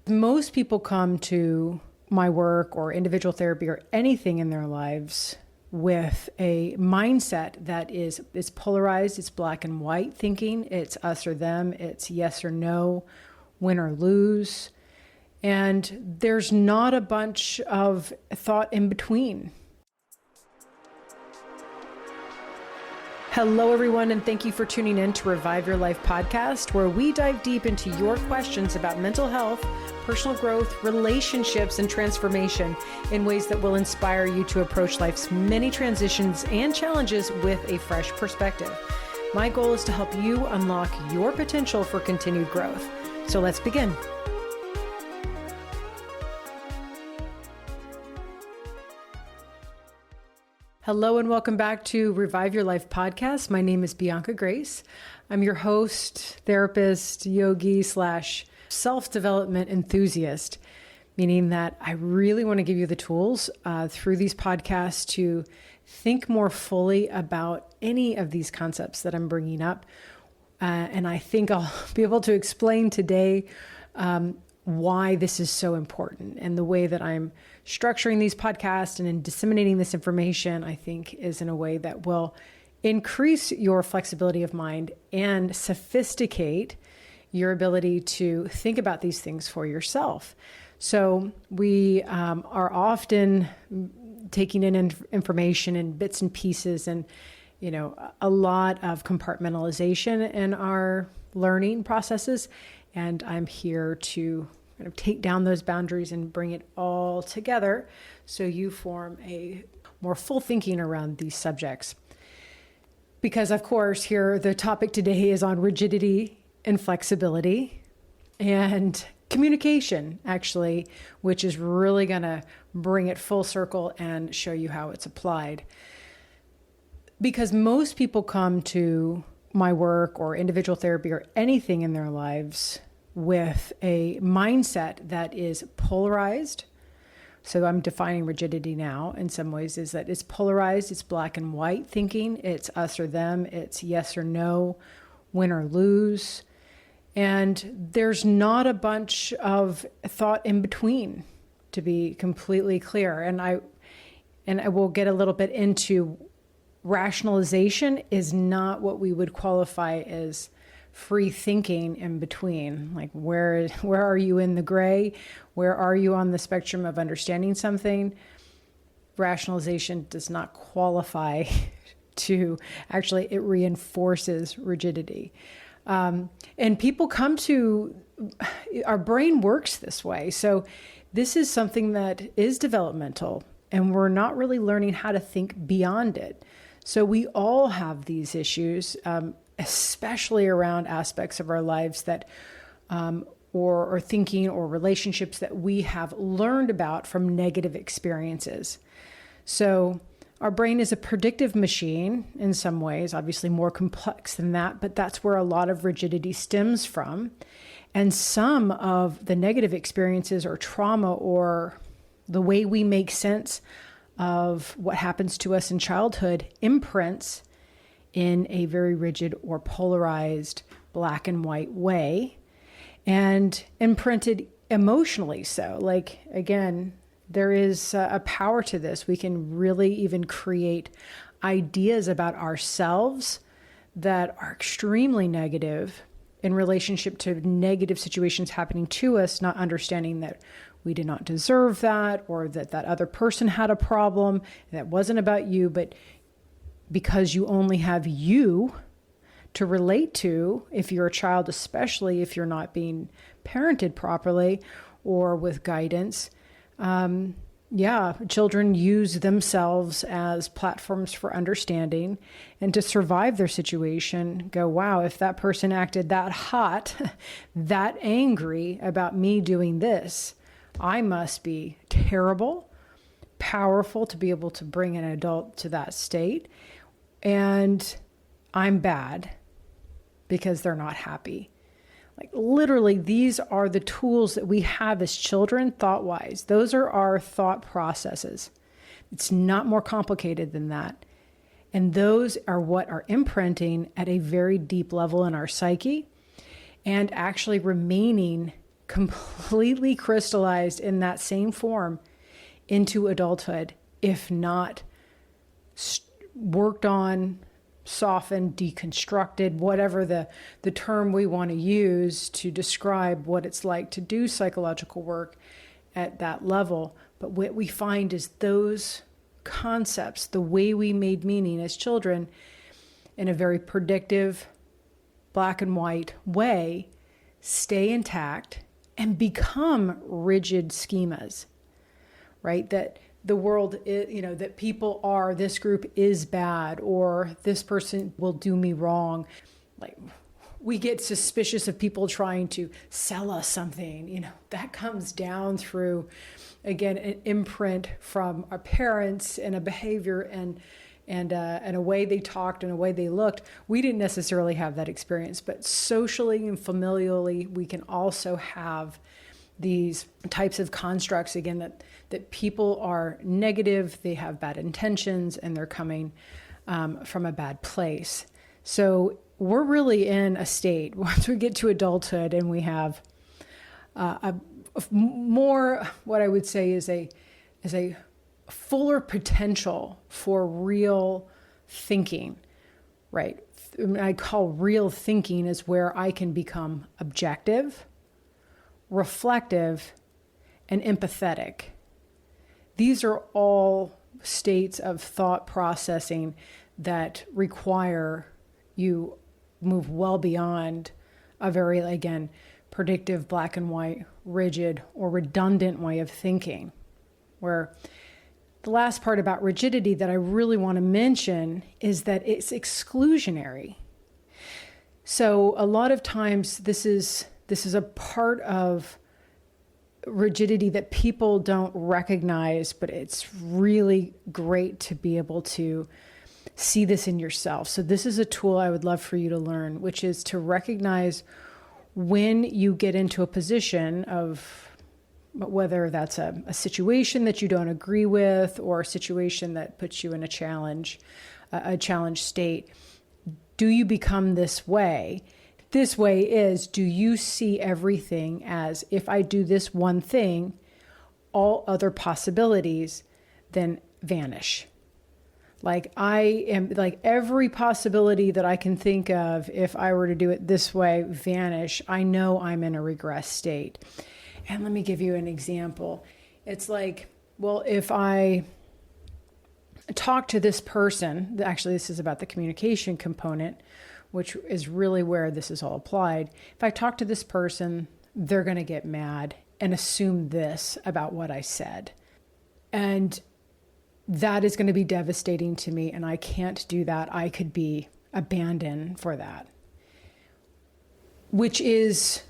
Most people come to my work or individual therapy or anything in their lives with a mindset that is polarized. It's black and white thinking. It's us or them. It's yes or no, win or lose. And there's not a bunch of thought in between. Hello, everyone, and thank you for tuning in to Revive Your Life podcast, where we dive deep into your questions about mental health, personal growth, relationships, and transformation in ways that will inspire you to approach life's many transitions and challenges with a fresh perspective. My goal is to help you unlock your potential for continued growth. So let's begin. Hello and welcome back to Revive Your Life podcast. My name is Bianca Grace. I'm your host, therapist, yogi / self-development enthusiast, meaning that I really want to give you the tools through these podcasts to think more fully about any of these concepts that I'm bringing up. And I think I'll be able to explain today why this is so important, and the way that I'm structuring these podcasts and in disseminating this information, I think, is in a way that will increase your flexibility of mind and sophisticate your ability to think about these things for yourself. So we are often taking in information in bits and pieces, and a lot of compartmentalization in our learning processes. And I'm here to kind of take down those boundaries and bring it all together so you form a more full thinking around these subjects. Because, of course, here the topic today is on rigidity and flexibility and communication, actually, which is really going to bring it full circle and show you how it's applied. Because most people come to my work or individual therapy or anything in their lives with a mindset that is polarized. So I'm defining rigidity now in some ways is that it's polarized. It's black and white thinking. It's us or them. It's yes or no, win or lose. And there's not a bunch of thought in between, to be completely clear. And I will get a little bit into rationalization is not what we would qualify as free thinking in between. Like where are you in the gray? Where are you on the spectrum of understanding something? Rationalization does not qualify to, actually it reinforces rigidity. And people come to, our brain works this way. So this is something that is developmental, and we're not really learning how to think beyond it. So we all have these issues, especially around aspects of our lives that, or thinking or relationships that we have learned about from negative experiences. So our brain is a predictive machine in some ways, obviously more complex than that, but that's where a lot of rigidity stems from. And some of the negative experiences or trauma or the way we make sense of what happens to us in childhood imprints in a very rigid or polarized black and white way, and imprinted emotionally so. Like, again, there is a power to this. We can really even create ideas about ourselves that are extremely negative in relationship to negative situations happening to us, not understanding that we did not deserve that, or that other person had a problem that wasn't about you, but because you only have you to relate to, if you're a child, especially if you're not being parented properly or with guidance. Children use themselves as platforms for understanding, and to survive their situation, go, wow, if that person acted that hot, that angry about me doing this, I must be terrible, powerful to be able to bring an adult to that state. And I'm bad because they're not happy. Like literally, these are the tools that we have as children, thought-wise. Those are our thought processes. It's not more complicated than that. And those are what are imprinting at a very deep level in our psyche and actually remaining completely crystallized in that same form into adulthood, if not worked on, softened, deconstructed, whatever the term we want to use to describe what it's like to do psychological work at that level. But what we find is those concepts, the way we made meaning as children in a very predictive, black and white way, stay intact and become rigid schemas, right? That the world, that people are, this group is bad, or this person will do me wrong. Like, we get suspicious of people trying to sell us something. That comes down through, again, an imprint from our parents and a behavior and a way they talked and a way they looked. We didn't necessarily have that experience, but socially and familially, we can also have these types of constructs, again, that people are negative, they have bad intentions, and they're coming from a bad place. So we're really in a state, once we get to adulthood and we have a more, what I would say is a fuller potential for real thinking, right? I call real thinking is where I can become objective, reflective, and empathetic. These are all states of thought processing that require you move well beyond a very, again, predictive, black and white, rigid, or redundant way of thinking. Where the last part about rigidity that I really want to mention is that it's exclusionary. So a lot of times this is a part of rigidity that people don't recognize, but it's really great to be able to see this in yourself. So this is a tool I would love for you to learn, which is to recognize when you get into a position of, whether that's a situation that you don't agree with or a situation that puts you in a challenge state. Do you become this way? This way is, do you see everything as, if I do this one thing, all other possibilities then vanish? Like every possibility that I can think of, if I were to do it this way, vanish. I know I'm in a regress state. And let me give you an example. It's like, well, if I talk to this person, actually this is about the communication component, which is really where this is all applied. If I talk to this person, they're going to get mad and assume this about what I said. And that is going to be devastating to me, and I can't do that. I could be abandoned for that. Which is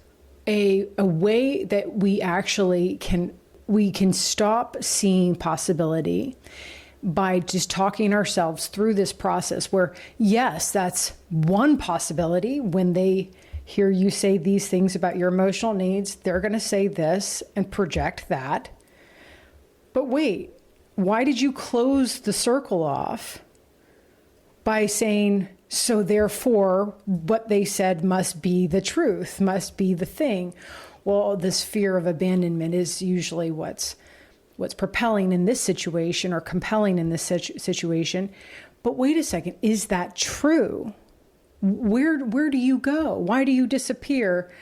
a way that we actually can stop seeing possibility by just talking ourselves through this process where, yes, that's one possibility. When they hear you say these things about your emotional needs, they're going to say this and project that. But wait, why did you close the circle off by saying, so therefore what they said must be the truth, must be the thing? Well, this fear of abandonment is usually what's propelling in this situation or compelling in this situation. But wait a second, is that true? Where do you go? Why do you disappear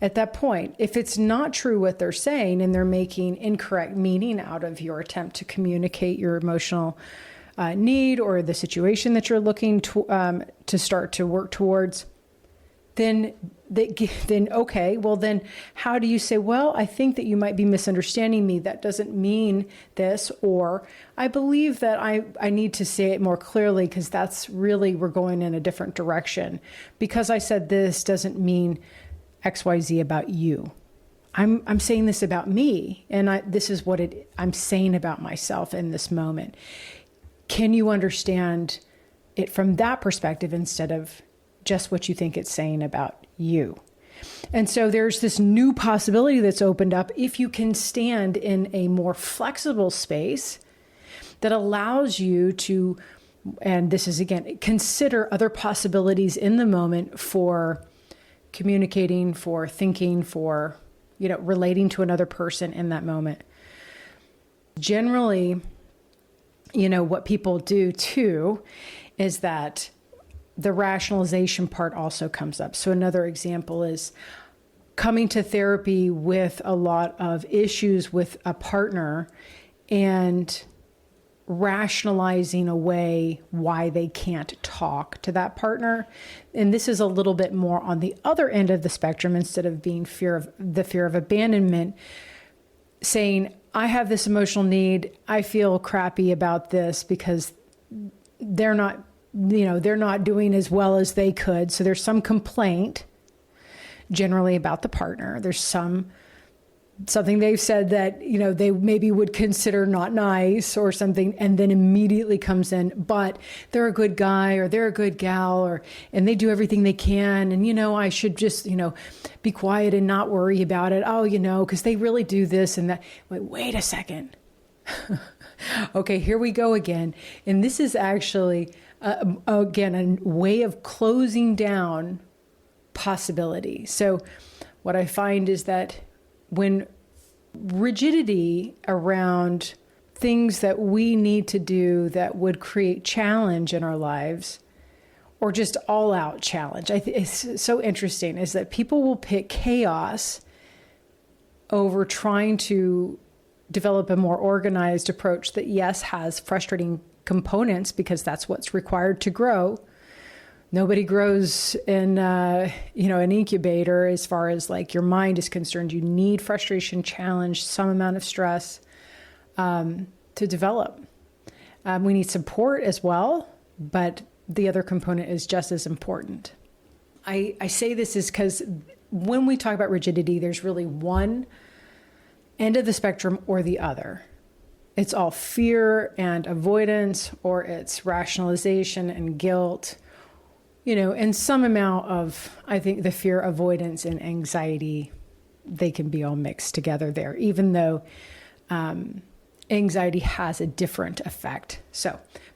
at that point? If it's not true what they're saying and they're making incorrect meaning out of your attempt to communicate your emotional need or the situation that you're looking to start to work towards, then okay, well then how do you say, well, I think that you might be misunderstanding me. That doesn't mean this, or I believe that I need to say it more clearly because that's really, we're going in a different direction. Because I said this doesn't mean XYZ about you. I'm saying this about me, and this is what I'm saying about myself in this moment. Can you understand it from that perspective instead of just what you think it's saying about you? And so there's this new possibility that's opened up if you can stand in a more flexible space that allows you to, and this is again, consider other possibilities in the moment for communicating, for thinking, for relating to another person in that moment. Generally, what people do too is that the rationalization part also comes up. So another example is coming to therapy with a lot of issues with a partner and rationalizing away why they can't talk to that partner. And this is a little bit more on the other end of the spectrum, instead of being fear of abandonment, saying, I have this emotional need. I feel crappy about this because they're not doing as well as they could. So there's some complaint generally about the partner. There's something they've said that, they maybe would consider not nice or something, and then immediately comes in, but they're a good guy or they're a good gal, and they do everything they can. And, I should just, be quiet and not worry about it. Oh, because they really do this and that. Wait a second. Okay, here we go again. And this is actually, again, a way of closing down possibility. So what I find is that when rigidity around things that we need to do that would create challenge in our lives, or just all out challenge, it's so interesting, is that people will pick chaos over trying to develop a more organized approach that, yes, has frustrating components because that's what's required to grow. Nobody grows in, an incubator as far as like your mind is concerned. You need frustration, challenge, some amount of stress to develop. We need support as well, but the other component is just as important. I say this is because when we talk about rigidity, there's really one end of the spectrum or the other. It's all fear and avoidance, or it's rationalization and guilt. And some amount of, I think, the fear, avoidance, and anxiety, they can be all mixed together there, even though anxiety has a different effect.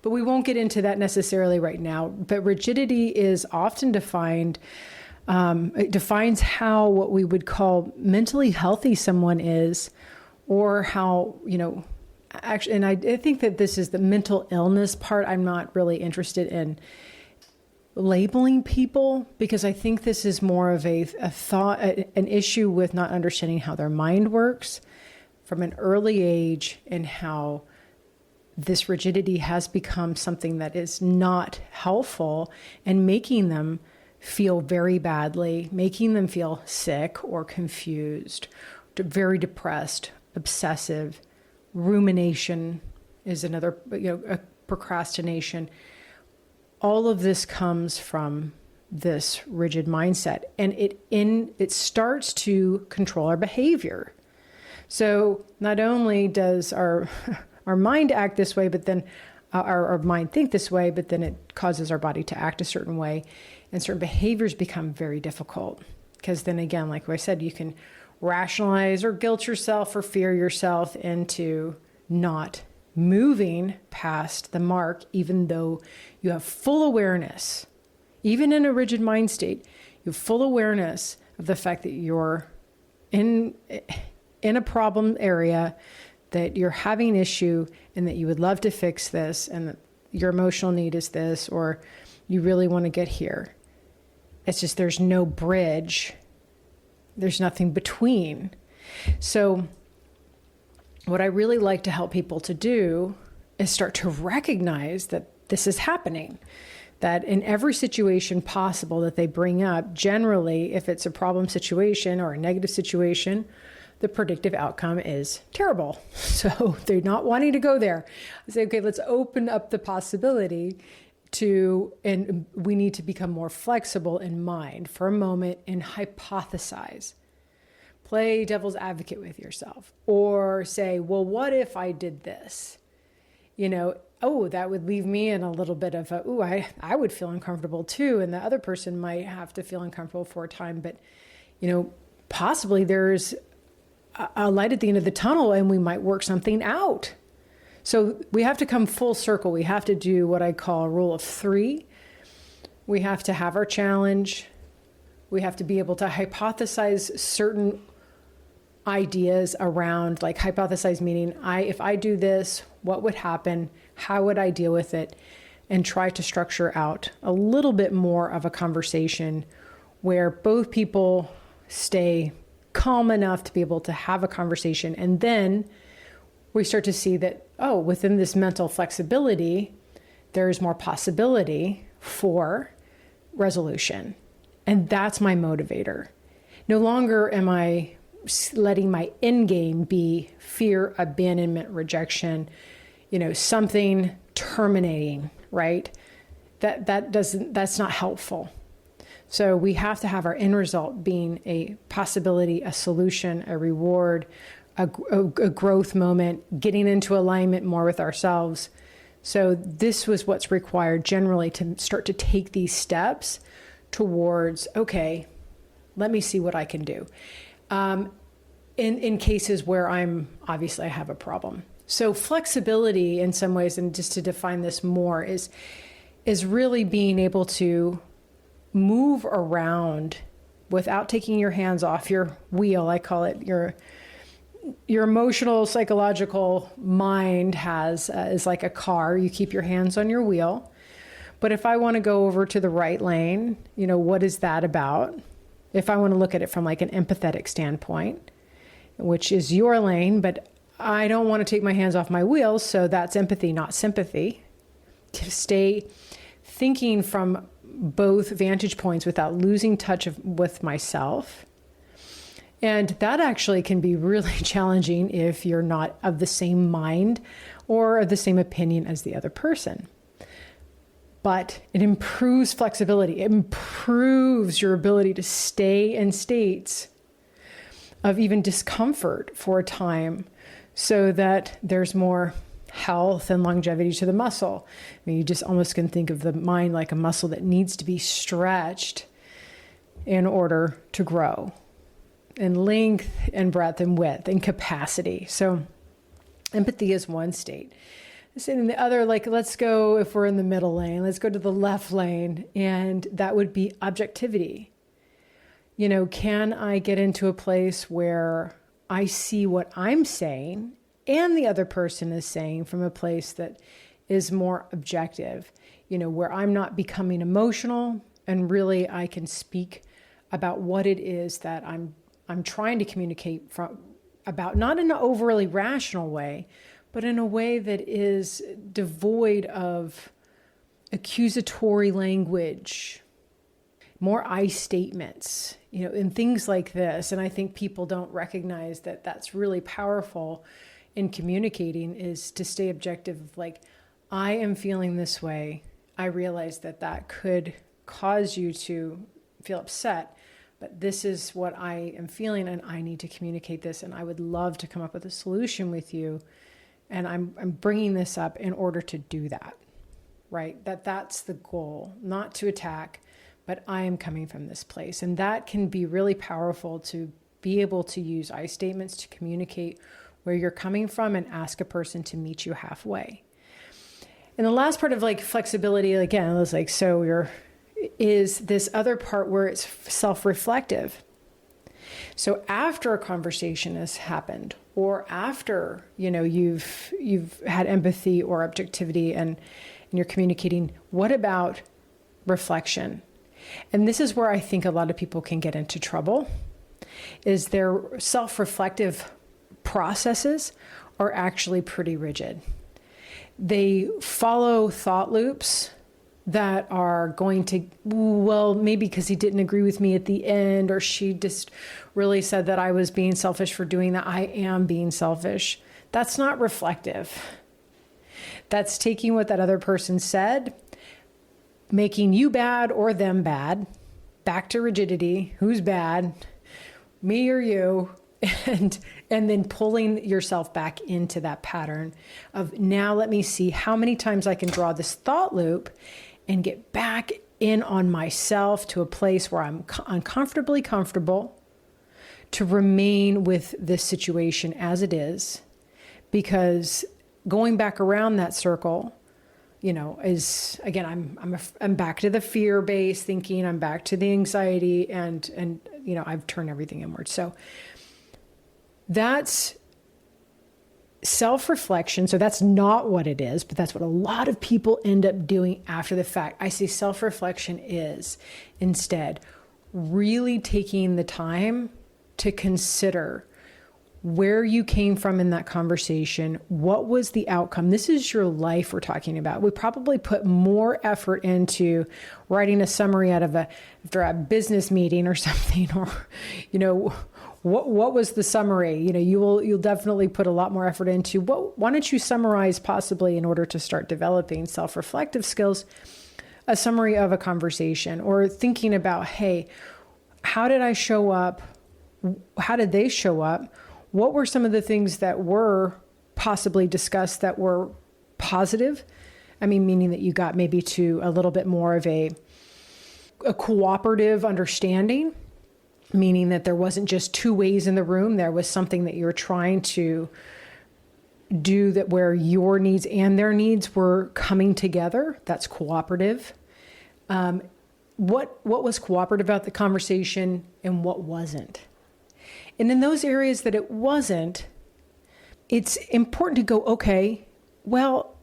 But we won't get into that necessarily right now. But rigidity is often defined, it defines how what we would call mentally healthy someone is, or how, actually, and I think that this is the mental illness part. I'm not really interested in labeling people, because I think this is more of a thought, an issue with not understanding how their mind works from an early age, and how this rigidity has become something that is not helpful and making them feel very badly, making them feel sick or confused, very depressed, obsessive. Rumination is another, procrastination. All of this comes from this rigid mindset, and it starts to control our behavior. So not only does our mind act this way, but then our mind think this way, but then it causes our body to act a certain way, and certain behaviors become very difficult. Because then again, like I said, you can rationalize or guilt yourself or fear yourself into not moving past the mark, even though you have full awareness. Even in a rigid mind state, you have full awareness of the fact that you're in a problem area, that you're having an issue, and that you would love to fix this, and that your emotional need is this, or you really want to get here. It's just there's no bridge. There's nothing between. So what I really like to help people to do is start to recognize that this is happening, that in every situation possible that they bring up, generally, if it's a problem situation or a negative situation, the predictive outcome is terrible. So they're not wanting to go there. I say, okay, let's open up the possibility and we need to become more flexible in mind for a moment and hypothesize. Play devil's advocate with yourself, or say, well, what if I did this? That would leave me in a little bit of I would feel uncomfortable too. And the other person might have to feel uncomfortable for a time, but, possibly there's a light at the end of the tunnel and we might work something out. So we have to come full circle. We have to do what I call a rule of 3. We have to have our challenge. We have to be able to hypothesize certain ideas around like hypothesize, meaning if I do this, what would happen? How would I deal with it? And try to structure out a little bit more of a conversation where both people stay calm enough to be able to have a conversation. And then we start to see that, oh, within this mental flexibility, there's more possibility for resolution. And that's my motivator. No longer am I letting my end game be fear, abandonment, rejection, something terminating, right? That's not helpful. So we have to have our end result being a possibility, a solution, a reward, a growth moment, getting into alignment more with ourselves. So this was what's required generally to start to take these steps towards, okay, let me see what I can do. In cases where I have a problem. So flexibility in some ways, and just to define this more, is really being able to move around without taking your hands off your wheel. I call it your emotional, psychological mind is like a car. You keep your hands on your wheel. But if I want to go over to the right lane, what is that about? If I want to look at it from like an empathetic standpoint, which is your lane, but I don't want to take my hands off my wheels, so that's empathy, not sympathy. To stay thinking from both vantage points without losing touch with myself. And that actually can be really challenging if you're not of the same mind or of the same opinion as the other person. But it improves flexibility. It improves your ability to stay in states of even discomfort for a time so that there's more health and longevity to the muscle. I mean, you just almost can think of the mind like a muscle that needs to be stretched in order to grow in length and breadth and width and capacity. So empathy is one state. And the other, like, let's go, if we're in the middle lane, let's go to the left lane, and that would be objectivity. Can I get into a place where I see what I'm saying and the other person is saying from a place that is more objective, where I'm not becoming emotional and really I can speak about what it is that I'm trying to communicate about, not in an overly rational way, but in a way that is devoid of accusatory language, more I statements, and things like this. And I think people don't recognize that that's really powerful in communicating, is to stay objective. Like, I am feeling this way. I realize that could cause you to feel upset, but this is what I am feeling and I need to communicate this. And I would love to come up with a solution with you. And I'm bringing this up in order to do that, right? That's the goal, not to attack, but I am coming from this place. And that can be really powerful, to be able to use I statements to communicate where you're coming from and ask a person to meet you halfway. And the last part of like flexibility, again, was like, is this other part where it's self-reflective. So after a conversation has happened, or after, you've had empathy or objectivity and you're communicating, what about reflection? And this is where I think a lot of people can get into trouble, is their self-reflective processes are actually pretty rigid. They follow thought loops that are going to, well, maybe because he didn't agree with me at the end, or she just really said that I was being selfish for doing that. I am being selfish. That's not reflective. That's taking what that other person said, making you bad or them bad, back to rigidity, who's bad, me or you, and then pulling yourself back into that pattern of, now let me see how many times I can draw this thought loop and get back in on myself to a place where I'm uncomfortably comfortable to remain with this situation as it is. Because going back around that circle, is, again, I'm back to the fear-based thinking, I'm back to the anxiety, and I've turned everything inward. So That's self-reflection. So that's not what it is, but that's what a lot of people end up doing after the fact. I say self-reflection is instead really taking the time to consider where you came from in that conversation. What was the outcome? This is your life we're talking about. We probably put more effort into writing a summary after a business meeting or something, or, what was the summary? You'll definitely put a lot more effort into why don't you summarize, possibly in order to start developing self-reflective skills, a summary of a conversation, or thinking about, hey, how did I show up? How did they show up? What were some of the things that were possibly discussed that were positive? I mean, meaning that you got maybe to a little bit more of a cooperative understanding, meaning that there wasn't just two ways in the room. There was something that you were trying to do that where your needs and their needs were coming together. That's cooperative. What was cooperative about the conversation and what wasn't? And in those areas that it wasn't, it's important to go, okay, well,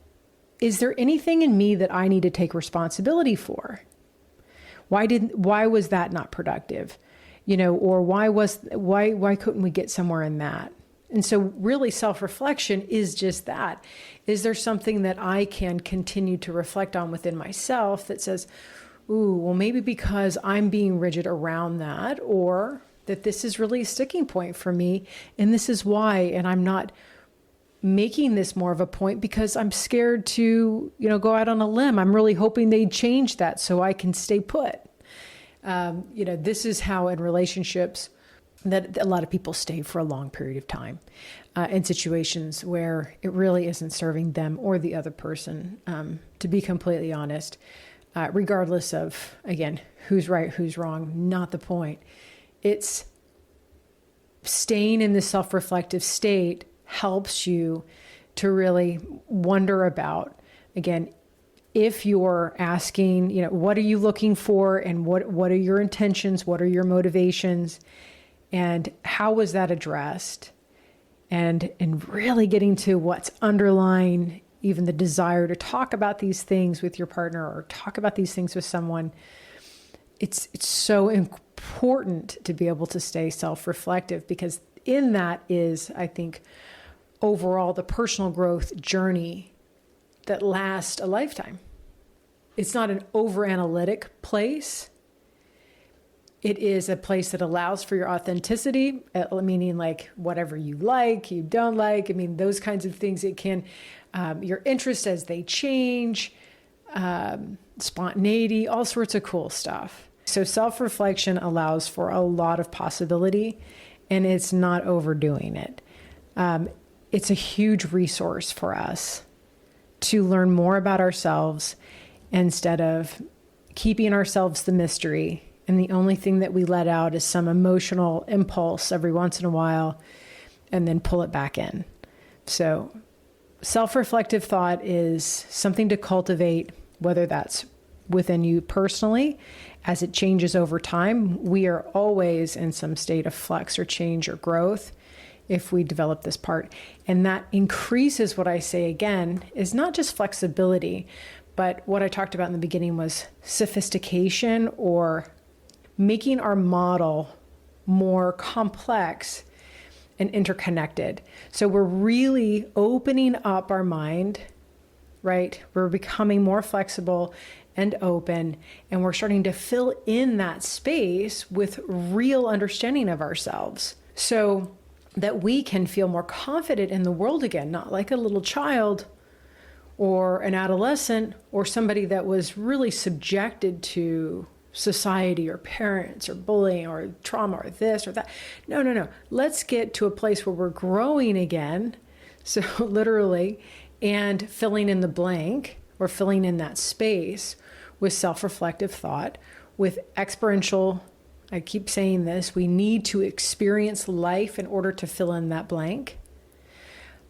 is there anything in me that I need to take responsibility for? Why was that not productive? Or why couldn't we get somewhere in that? And so really self-reflection is just that. Is there something that I can continue to reflect on within myself that says, ooh, well, maybe because I'm being rigid around that, or that this is really a sticking point for me, and this is why, and I'm not making this more of a point because I'm scared to, go out on a limb. I'm really hoping they change that so I can stay put. This is how in relationships that a lot of people stay for a long period of time in situations where it really isn't serving them or the other person, to be completely honest, regardless of, again, who's right, who's wrong, not the point. It's staying in this self-reflective state helps you to really wonder about, again, if you're asking, what are you looking for, and what are your intentions? What are your motivations? And how was that addressed? And really getting to what's underlying even the desire to talk about these things with your partner or talk about these things with someone. It's so important to be able to stay self-reflective, because in that is, I think, overall the personal growth journey that lasts a lifetime. It's not an over-analytic place. It is a place that allows for your authenticity, meaning like whatever you don't like. I mean, those kinds of things. It can, your interests as they change, spontaneity, all sorts of cool stuff. So self-reflection allows for a lot of possibility, and it's not overdoing it. It's a huge resource for us to learn more about ourselves instead of keeping ourselves the mystery. And the only thing that we let out is some emotional impulse every once in a while, and then pull it back in. So self-reflective thought is something to cultivate, whether that's within you personally, as it changes over time. We are always in some state of flux or change or growth if we develop this part. And that increases, what I say again, is not just flexibility, but what I talked about in the beginning was sophistication, or making our model more complex and interconnected. So we're really opening up our mind, right? We're becoming more flexible and open, and we're starting to fill in that space with real understanding of ourselves so that we can feel more confident in the world again, not like a little child or an adolescent or somebody that was really subjected to society or parents or bullying or trauma or this or that. No. Let's get to a place where we're growing again. So literally, and filling in the blank or filling in that space with self-reflective thought, with experiential, I keep saying this, we need to experience life in order to fill in that blank.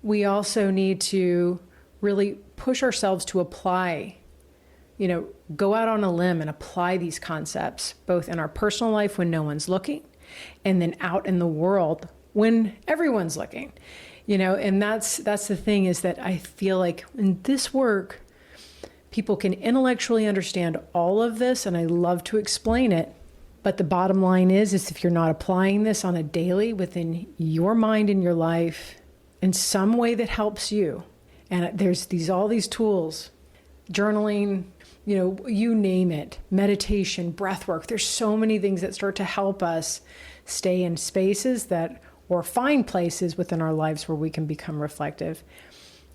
We also need to really push ourselves to apply, go out on a limb and apply these concepts, both in our personal life when no one's looking, and then out in the world when everyone's looking, and that's the thing, is that I feel like in this work, people can intellectually understand all of this, and I love to explain it. But the bottom line is if you're not applying this on a daily within your mind and your life in some way that helps you, and there's all these tools, journaling, you name it, meditation, breath work. There's so many things that start to help us stay in spaces or find places within our lives where we can become reflective.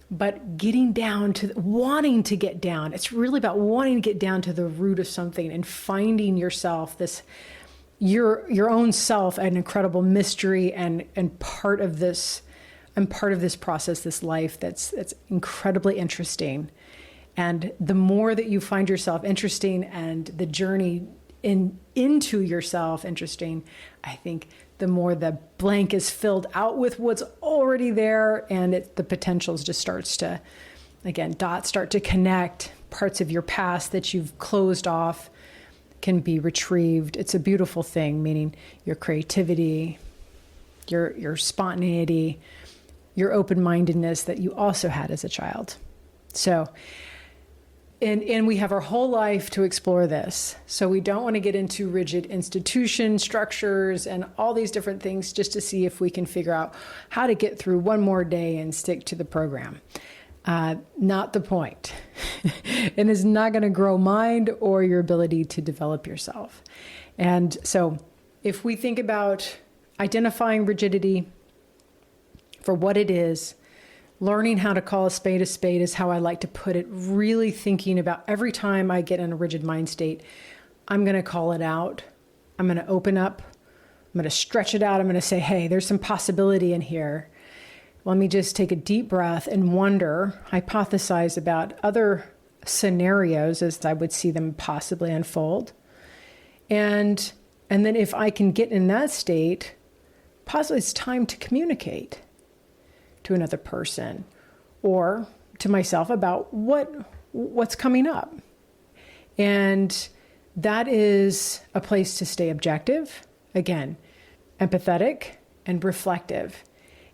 But getting down to wanting to get down, it's really about wanting to get down to the root of something and finding yourself, your own self, an incredible mystery and part of this. I'm part of this process, this life that's incredibly interesting. And the more that you find yourself interesting and the journey into yourself interesting, I think the more the blank is filled out with what's already there, and the potentials just starts to, again, dots start to connect. Parts of your past that you've closed off can be retrieved. It's a beautiful thing, meaning your creativity, your spontaneity, your open-mindedness that you also had as a child. So, and we have our whole life to explore this. So we don't want to get into rigid institution structures and all these different things just to see if we can figure out how to get through one more day and stick to the program. Not the point. And it's not going to grow mind or your ability to develop yourself. And so if we think about identifying rigidity for what it is, learning how to call a spade is how I like to put it, really thinking about every time I get in a rigid mind state, I'm going to call it out. I'm going to open up. I'm going to stretch it out. I'm going to say, hey, there's some possibility in here. Let me just take a deep breath and wonder, hypothesize about other scenarios as I would see them possibly unfold. And then if I can get in that state, possibly it's time to communicate to another person or to myself about what's coming up. And that is a place to stay objective, again, empathetic and reflective.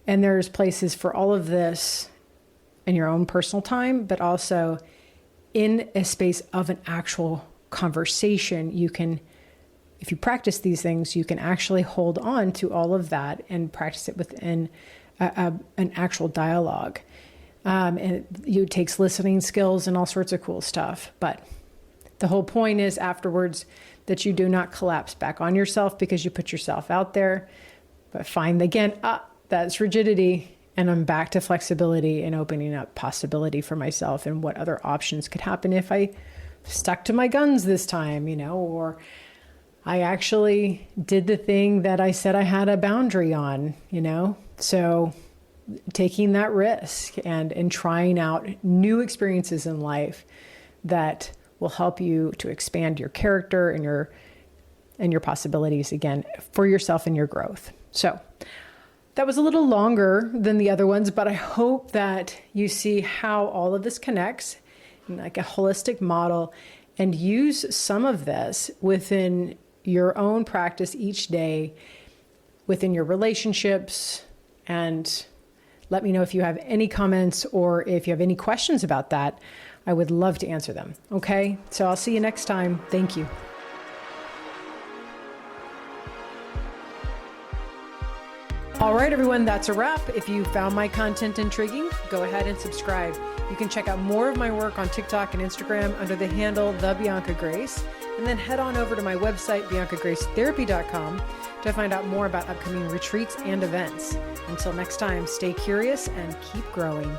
And there's places for all of this in your own personal time, but also in a space of an actual conversation. You can, if you practice these things, you can actually hold on to all of that and practice it within an actual dialogue. And it takes listening skills and all sorts of cool stuff. But the whole point is afterwards that you do not collapse back on yourself because you put yourself out there, but find again, that's rigidity. And I'm back to flexibility and opening up possibility for myself and what other options could happen if I stuck to my guns this time, or I actually did the thing that I said I had a boundary on, So taking that risk and trying out new experiences in life that will help you to expand your character and your possibilities again for yourself and your growth. So that was a little longer than the other ones, but I hope that you see how all of this connects in like a holistic model and use some of this within your own practice each day, within your relationships. And let me know if you have any comments or if you have any questions about that. I would love to answer them. Okay, so I'll see you next time. Thank you. All right, everyone, that's a wrap. If you found my content intriguing, go ahead and subscribe. You can check out more of my work on TikTok and Instagram under the handle The Bianca Grace, and then head on over to my website, biancagracetherapy.com, to find out more about upcoming retreats and events. Until next time, stay curious and keep growing.